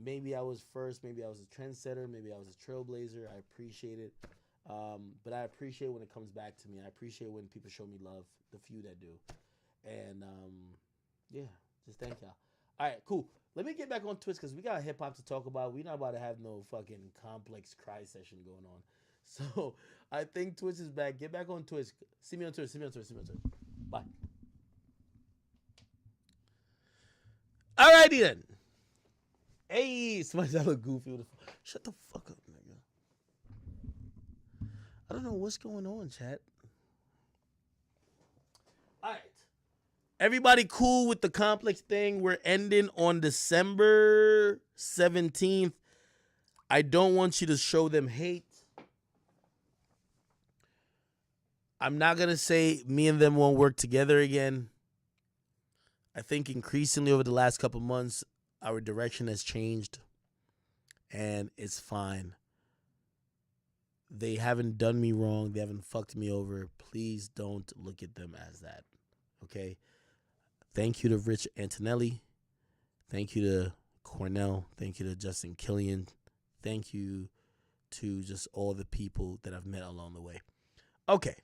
maybe I was first, maybe I was a trendsetter, maybe I was a trailblazer. I appreciate it. But I appreciate when it comes back to me. I appreciate when people show me love, the few that do. And yeah, just thank y'all. All right, cool. Let me get back on Twitch because we got hip hop to talk about. We're not about to have no fucking complex cry session going on. So I think Twitch is back. Get back on Twitch. See me on Twitch. Bye. Alrighty then. Hey, somebody that look goofy. Shut the fuck up, nigga. I don't know what's going on, chat. All right. Everybody cool with the complex thing? We're ending on December 17th. I don't want you to show them hate. I'm not going to say me and them won't work together again. I think increasingly over the last couple months, our direction has changed, and it's fine. They haven't done me wrong. They haven't fucked me over. Please don't look at them as that, okay? Thank you to Rich Antonelli. Thank you to Cornell. Thank you to Justin Killian. Thank you to just all the people that I've met along the way. Okay,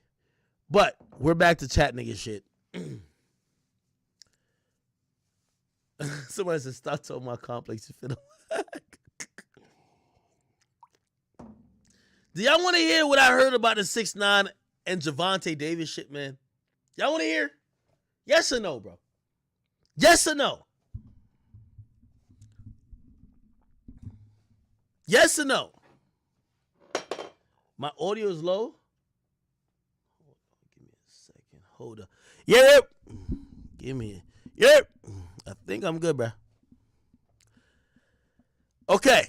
but we're back to chat nigga shit. Somebody said, stop talking about complex. Do y'all want to hear what I heard about the 6ix9ine and Gervonta Davis shit, man? Y'all want to hear? Yes or no, bro? Yes or no? Yes or no? My audio is low. Give me a second. Hold up. Yep. Give me. Yep. I think I'm good, bro. Okay.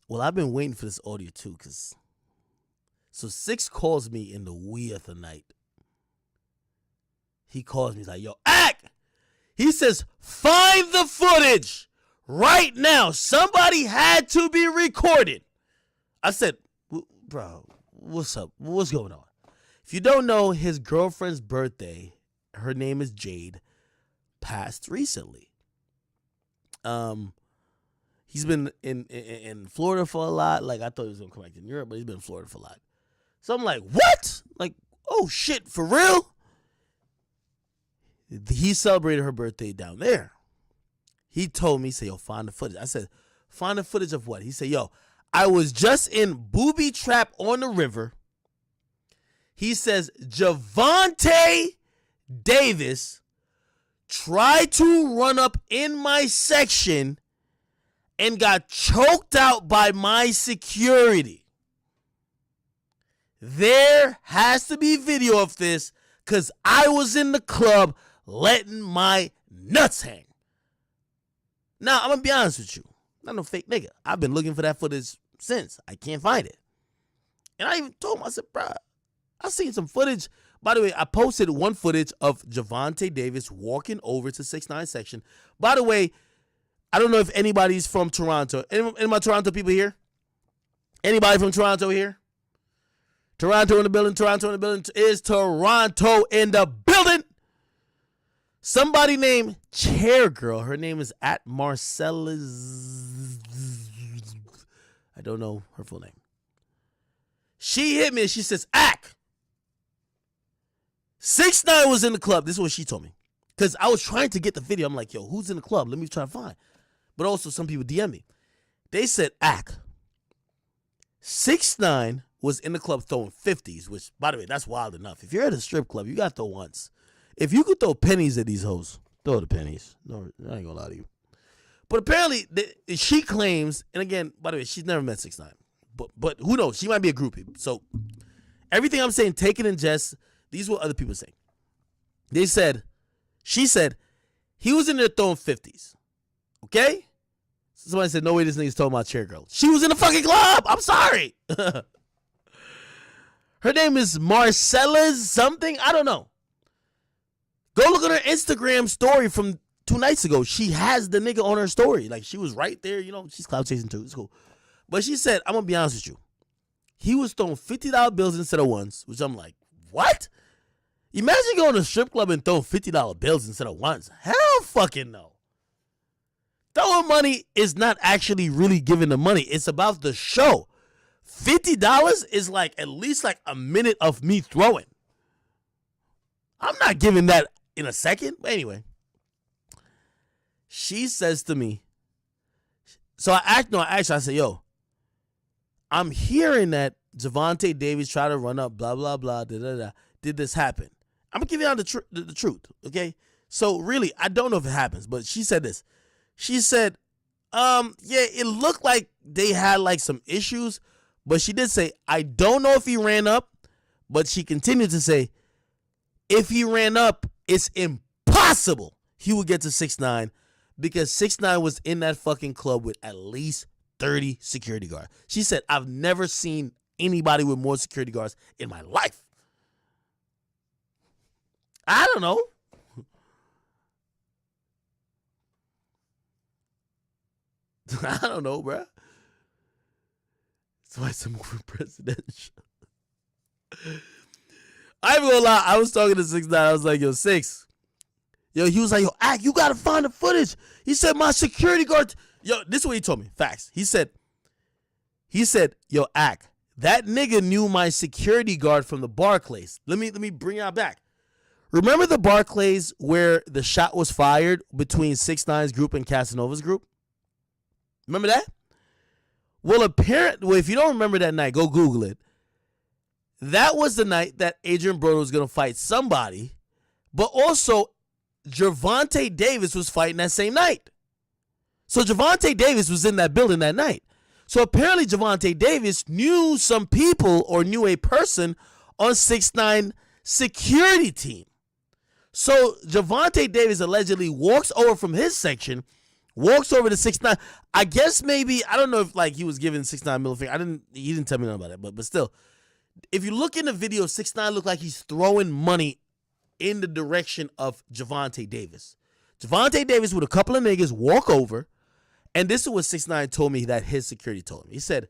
Well, I've been waiting for this audio too, cause so 6 calls me in the wee of the night. He calls me, he's like, yo, Ack! He says, find the footage right now. Somebody had to be recorded. I said, bro, what's up? What's going on? If you don't know, his girlfriend's birthday, her name is Jade, passed recently. He's been in Florida for a lot. Like, I thought he was going to come back to Europe, but he's been in Florida for a lot. So I'm like, what? Like, oh, shit, for real? He celebrated her birthday down there. He told me, he said, yo, find the footage. I said, find the footage of what? He said, yo, I was just in Booby Trap on the river. He says, Gervonta Davis tried to run up in my section and got choked out by my security. There has to be video of this because I was in the club letting my nuts hang. Now, I'm going to be honest with you. I'm not no fake nigga. I've been looking for that footage since. I can't find it. And I even told him, I said, bro, I seen some footage. By the way, I posted one footage of Gervonta Davis walking over to 6ix9ine section. By the way, I don't know if anybody's from Toronto. Any of my Toronto people here? Anybody from Toronto here? Toronto in the building. Toronto in the building. Is Toronto in the building? Somebody named Chair Girl. Her name is at Marcella's. I don't know her full name. She hit me and she says, Ack. 6ix9ine was in the club. This is what she told me. Because I was trying to get the video. I'm like, yo, who's in the club? Let me try to find. But also some people DM me. They said, Ack. 6ix9ine was in the club throwing 50s, which, by the way, that's wild enough. If you're at a strip club, you got to throw once. If you could throw pennies at these hoes, throw the pennies. No, I ain't going to lie to you. But apparently, she claims, and again, by the way, she's never met 6ix9ine. But who knows? She might be a groupie. So everything I'm saying, take it in jest. These are what other people say. They said, she said, he was in there throwing 50s. Okay? Somebody said, no way this nigga's talking about Chair Girl. She was in the fucking club. I'm sorry. Her name is Marcella something. I don't know. Go look at her Instagram story from 2 nights ago. She has the nigga on her story. Like, she was right there. You know, she's cloud chasing too. It's cool. But she said, I'm going to be honest with you. He was throwing $50 bills instead of ones, which I'm like, what? Imagine going to a strip club and throwing $50 bills instead of ones. Hell fucking no. throwing money is not actually really giving the money. It's about the show. $50 is like at least like a minute of me throwing. I'm not giving that in a second. But anyway, she says to me, so I said, yo, I'm hearing that Gervonta Davis tried to run up, blah, blah, blah, da, da, da. Did this happen? I'm going to give you the truth, okay? So really, I don't know if it happens, but she said this. She said, yeah, it looked like they had like some issues, but she did say, I don't know if he ran up, but she continued to say, if he ran up, it's impossible he would get to 6ix9ine because 6ix9ine was in that fucking club with at least 30 security guards. She said, I've never seen anybody with more security guards in my life. I don't know. I don't know, bruh. That's why some moving presidential. I ain't gonna lie. I was talking to 6ix9ine. I was like, yo, 6. Yo, he was like, yo, Ak, you gotta find the footage. He said, my security guard. Yo, this is what he told me. Facts. He said, yo, Ak, that nigga knew my security guard from the Barclays. Let me bring y'all back. Remember the Barclays where the shot was fired between 6ix9ine's group and Casanova's group? Remember that? Well, if you don't remember that night, go Google it. That was the night that Adrian Broner was going to fight somebody, but also Gervonta Davis was fighting that same night. So Gervonta Davis was in that building that night. So apparently Gervonta Davis knew some people or knew a person on 6ix9ine security team. So Gervonta Davis allegedly walks over from his section, walks over to 6ix9ine. I guess maybe, I don't know if like he was giving 6ix9ine middle finger. He didn't tell me nothing about that, but still. If you look in the video, 6ix9ine looked like he's throwing money in the direction of Gervonta Davis. Gervonta Davis with a couple of niggas walk over, and this is what 6ix9ine told me that his security told him. He said,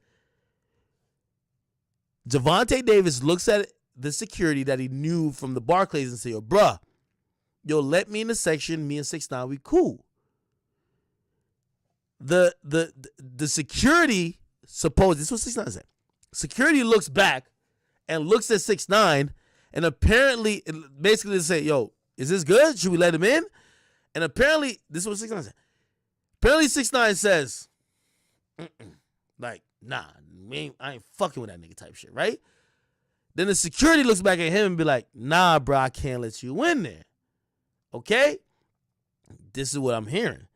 Gervonta Davis looks at the security that he knew from the Barclays and say, yo, bruh, yo, let me in the section, me and 6ix9ine, we cool. The security, this is what 6ix9ine said. Security looks back and looks at 6ix9ine and apparently, basically they say, yo, is this good? Should we let him in? And apparently, this is what 6ix9ine said. Apparently 6ix9ine says, like, nah, I ain't fucking with that nigga type shit, right? Then the security looks back at him and be like, nah, bro, I can't let you in there. Okay? This is what I'm hearing.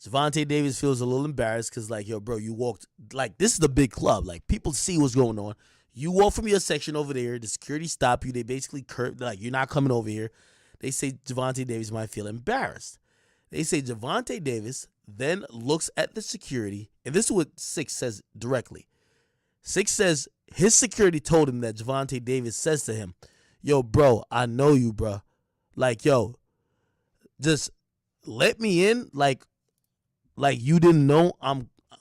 Gervonta Davis feels a little embarrassed because, like, yo, bro, you walked, like, this is the big club. Like, people see what's going on. You walk from your section over there. The security stop you. They basically curb, like, you're not coming over here. They say Gervonta Davis might feel embarrassed. They say Gervonta Davis then looks at the security, and this is what 6ix says directly. 6ix says his security told him that Gervonta Davis says to him, yo, bro, I know you, bro. Like, yo, just let me in, like you didn't know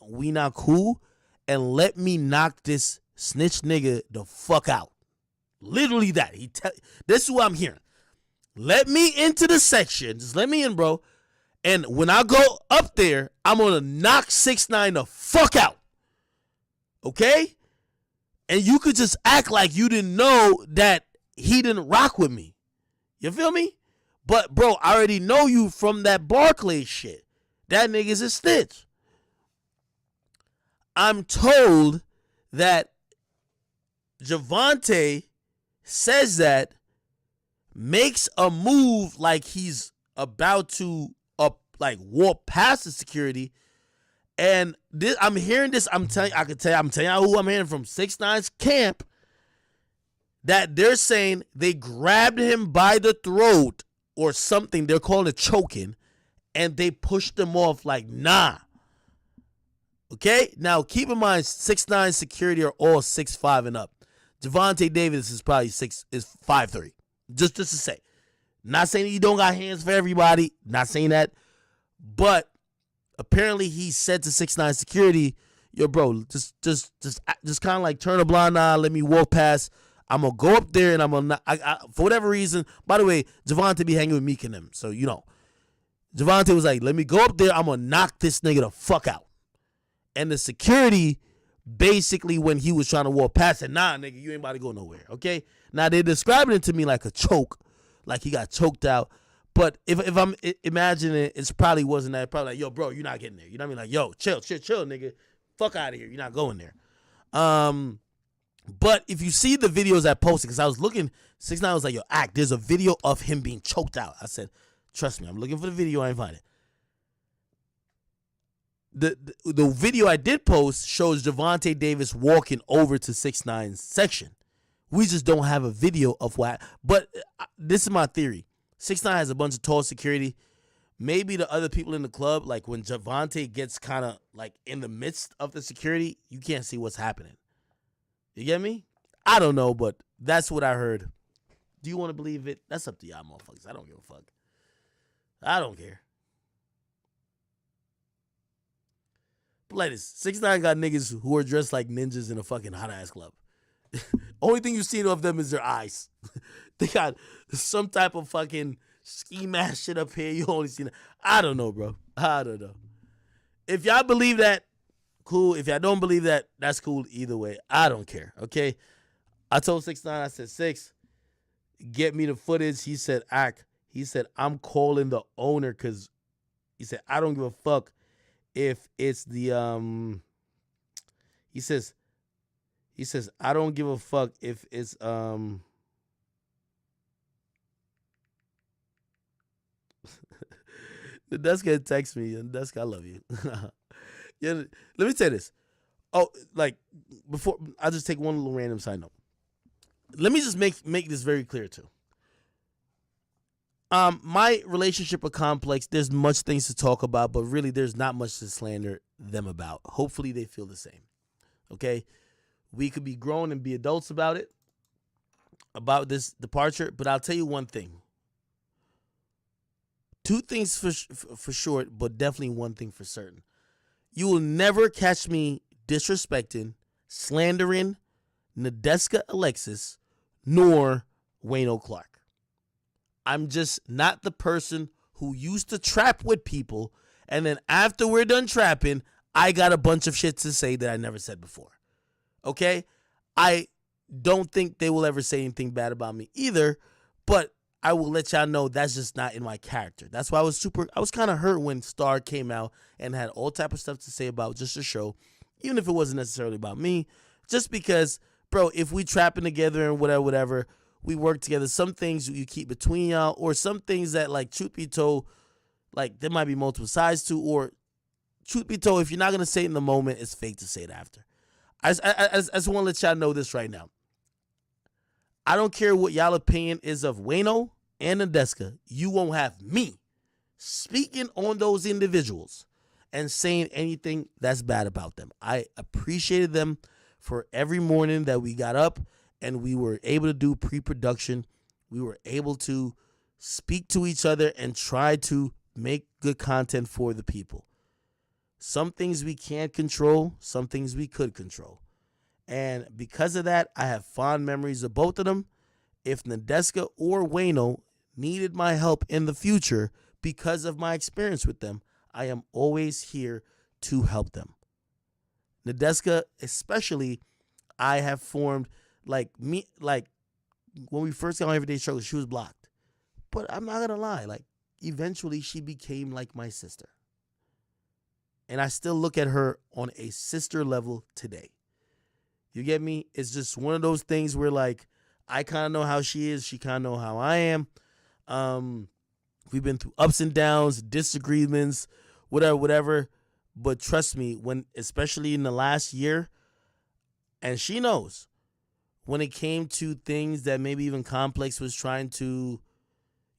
we not cool, and let me knock this snitch nigga the fuck out. Literally that. This is what I'm hearing. Let me into the section. Just let me in, bro. And when I go up there, I'm going to knock 6ix9ine the fuck out. Okay? And you could just act like you didn't know that he didn't rock with me. You feel me? But, bro, I already know you from that Barclays shit. That nigga's a snitch. I'm told that Gervonta says that, makes a move like he's about to walk past the security, and I'm hearing this. I'm telling you who I'm hearing from 6ix9ine's camp, that they're saying they grabbed him by the throat or something. They're calling it choking, and they pushed him off like, nah. Okay? Now, keep in mind, 6ix9ine security are all 6'5" and up. Gervonta Davis is probably 5'3". Just to say. Not saying that you don't got hands for everybody. Not saying that. But apparently he said to 6ix9ine security, yo, bro, just kind of like turn a blind eye, let me walk past. I'm going to go up there and I'm going to, for whatever reason, by the way, Gervonta be hanging with Meek and them. So, you know, Gervonta was like, let me go up there. I'm going to knock this nigga the fuck out. And the security, basically, when he was trying to walk past, said, nah, nigga, you ain't about to go nowhere, okay? Now, they're describing it to me like a choke, like he got choked out. But if I'm imagining it, it probably wasn't that. Probably like, yo, bro, you're not getting there. You know what I mean? Like, yo, chill, nigga. Fuck out of here. You're not going there. But if you see the videos I posted, because I was looking, 6ix9ine was like, yo, there's a video of him being choked out. I said, trust me, I'm looking for the video. I ain't find it. The video I did post shows Gervonta Davis walking over to 6ix9ine's section. We just don't have a video of what. But this is my theory. 6ix9ine has a bunch of tall security. Maybe the other people in the club, like when Gervonta gets kind of like in the midst of the security, you can't see what's happening. You get me? I don't know, but that's what I heard. Do you want to believe it? That's up to y'all motherfuckers. I don't give a fuck. I don't care. But like this, 6ix9ine got niggas who are dressed like ninjas in a fucking hot-ass club. Only thing you've seen of them is their eyes. They got some type of fucking ski mask shit up here. You only seen it. I don't know, bro. I don't know. If y'all believe that, cool. If y'all don't believe that, that's cool either way. I don't care, okay? I told 6ix9ine, I said, 6, get me the footage. He said, he said, I'm calling the owner because he said, I don't give a fuck if it's the, he says, I don't give a fuck if it's, the Deska text me, and Deska, I love you. Yeah, let me say this. Oh, like, before, I'll just take one little random side note. Let me just make this very clear, too. My relationship with Complex, there's much things to talk about, but really there's not much to slander them about. Hopefully they feel the same. Okay? We could be grown and be adults about it, about this departure, but I'll tell you one thing. Two things for short, but definitely one thing for certain. You will never catch me disrespecting, slandering Nadeska Alexis, nor Wayno Clark. I'm just not the person who used to trap with people, and then after we're done trapping, I got a bunch of shit to say that I never said before. Okay? I don't think they will ever say anything bad about me either, but I will let y'all know that's just not in my character. That's why I was kind of hurt when Star came out and had all type of stuff to say about just the show, even if it wasn't necessarily about me, just because, bro, if we trapping together and whatever, we work together. Some things you keep between y'all, or some things that, like, truth be told, like, there might be multiple sides to, or truth be told, if you're not going to say it in the moment, it's fake to say it after. I just want to let y'all know this right now. I don't care what y'all opinion is of Wayno and Nadeska. You won't have me speaking on those individuals and saying anything that's bad about them. I appreciated them for every morning that we got up and we were able to do pre-production. We were able to speak to each other and try to make good content for the people. Some things we can't control, some things we could control. And because of that, I have fond memories of both of them. If Nadeska or Wayno needed my help in the future because of my experience with them, I am always here to help them. Nadeska, especially, I have formed, like when we first got on Everyday Struggle, she was blocked. But I'm not going to lie, like, eventually she became like my sister. And I still look at her on a sister level today. You get me? It's just one of those things where, like, I kind of know how she is. She kind of know how I am. We've been through ups and downs, disagreements, whatever. But trust me, especially in the last year, and she knows, when it came to things that maybe even Complex was trying to,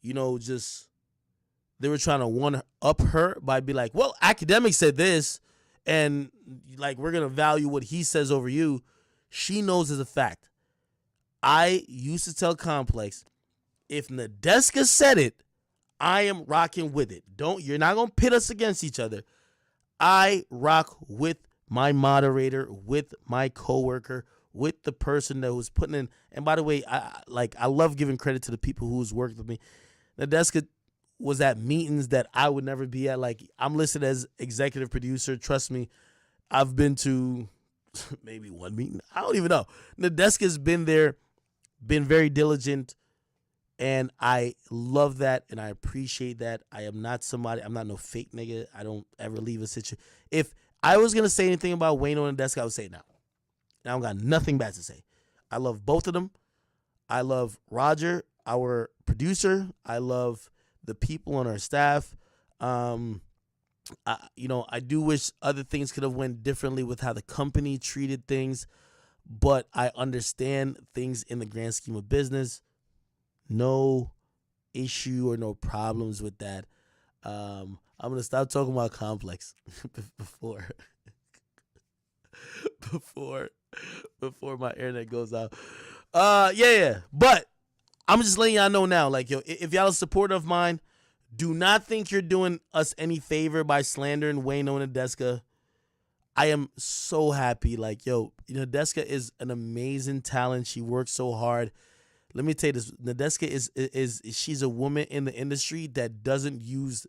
they were trying to one-up her by be like, well, Akademiks said this, and, like, we're going to value what he says over you. She knows as a fact. I used to tell Complex, if Nadeska said it, I am rocking with it. You're not going to pit us against each other. I rock with my moderator, with my coworker, with the person that was putting in. And by the way, I love giving credit to the people who's worked with me. Nadeska was at meetings that I would never be at. Like, I'm listed as executive producer. Trust me, I've been to maybe one meeting. I don't even know. Nadeska's been there, been very diligent, and I love that, and I appreciate that. I am not somebody, I'm not no fake nigga. I don't ever leave a situation. If I was going to say anything about Wayno and Nadeska, I would say it now. And I don't got nothing bad to say. I love both of them. I love Roger, our producer. I love the people on our staff. I do wish other things could have went differently with how the company treated things, but I understand things in the grand scheme of business. No issue or no problems with that. I'm gonna stop talking about Complex before my internet goes out. Yeah. But I'm just letting y'all know now, like, yo, if y'all a supporter of mine, do not think you're doing us any favor by slandering Wayno and Nadeska. I am so happy. Like, yo, Nadeska is an amazing talent. She works so hard. Let me tell you this. Nadeska is she's a woman in the industry that doesn't use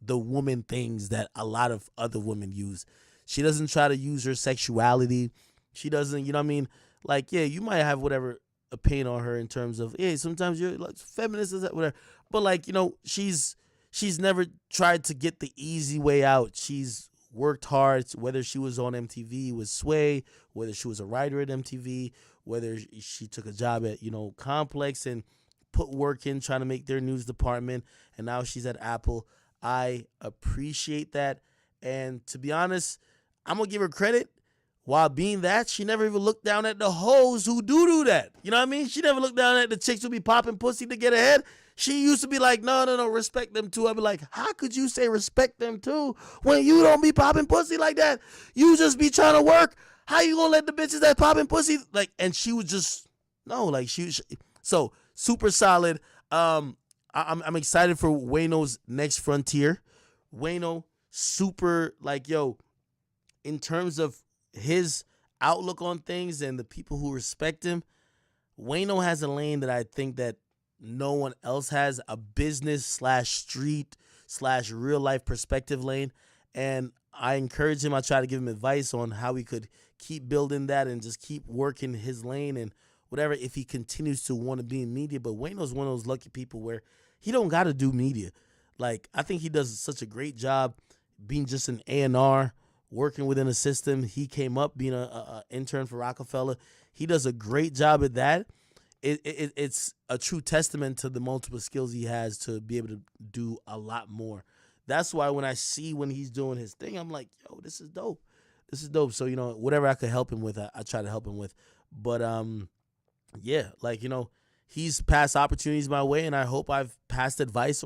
the woman things that a lot of other women use. She doesn't try to use her sexuality. She doesn't, you know what I mean? Like, yeah, you might have whatever opinion on her in terms of, yeah, sometimes you're like feminist, whatever. But, like, she's never tried to get the easy way out. She's worked hard, whether she was on MTV with Sway, whether she was a writer at MTV, whether she took a job at, Complex and put work in trying to make their news department, and now she's at Apple. I appreciate that. And to be honest, I'm going to give her credit. While being that, she never even looked down at the hoes who do that. You know what I mean? She never looked down at the chicks who be popping pussy to get ahead. She used to be like, no, respect them too. I'd be like, how could you say respect them too when you don't be popping pussy like that? You just be trying to work. How you gonna let the bitches that popping pussy? Like, and she was just, no, like, so super solid. I'm excited for Wayno's next frontier. Wayno, super, like, yo, in terms of his outlook on things and the people who respect him, Wayno has a lane that I think that no one else has, a business / street / real life perspective lane. And I encourage him. I try to give him advice on how he could keep building that and just keep working his lane and whatever, if he continues to want to be in media. But Wayno's one of those lucky people where he don't got to do media. Like, I think he does such a great job being just an A&R, working within a system. He came up being a intern for Rockefeller. He does a great job at that. It's a true testament to the multiple skills he has to be able to do a lot more. That's why when he's doing his thing, I'm like, yo, this is dope. This is dope. So, whatever I could help him with, I try to help him with. But, yeah, like, he's passed opportunities my way, and I hope I've passed advice